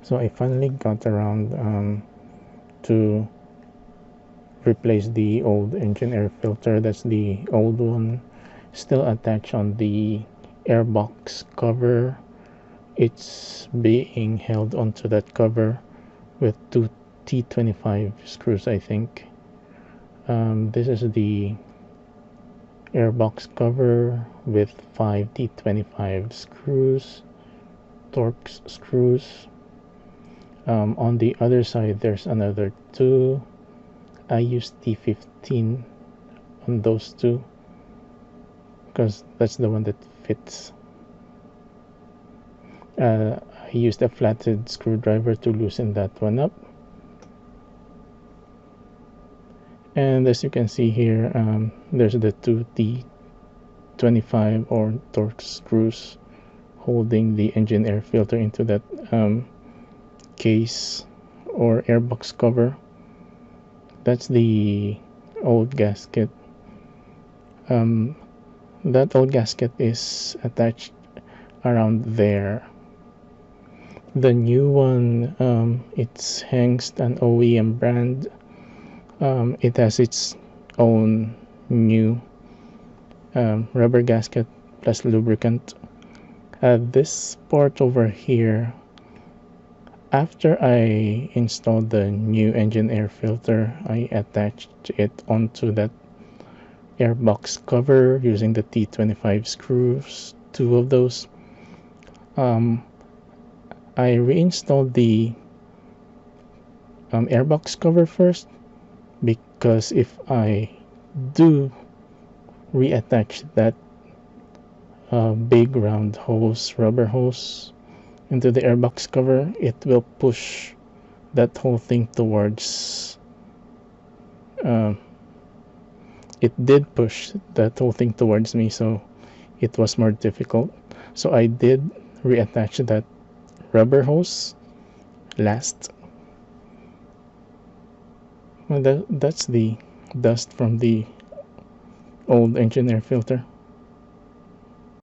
So I finally got around to replace the old engine air filter. That's the old one, still attached on the airbox cover. It's being held onto that cover with two T25 screws, I think. This is the airbox cover with 5 T25 screws, Torx screws. On the other side, there's another two. I used T15 on those two because that's the one that fits. I used a flathead screwdriver to loosen that one up. And as you can see here, there's the two T25 or Torx screws holding the engine air filter into that case or airbox cover. That's the old gasket. That old gasket is attached around there. The new one, it's Hengst, an OEM brand. It has its own new rubber gasket plus lubricant. This part over here, after I installed the new engine air filter, I attached it onto that airbox cover using the T25 screws, two of those. I reinstalled the airbox cover first, because if I do reattach that big round hose, rubber hose, into the airbox cover, it will push that whole thing towards it did push that whole thing towards me, so it was more difficult. So I did reattach that rubber hose last. Well, that's the dust from the old engine air filter.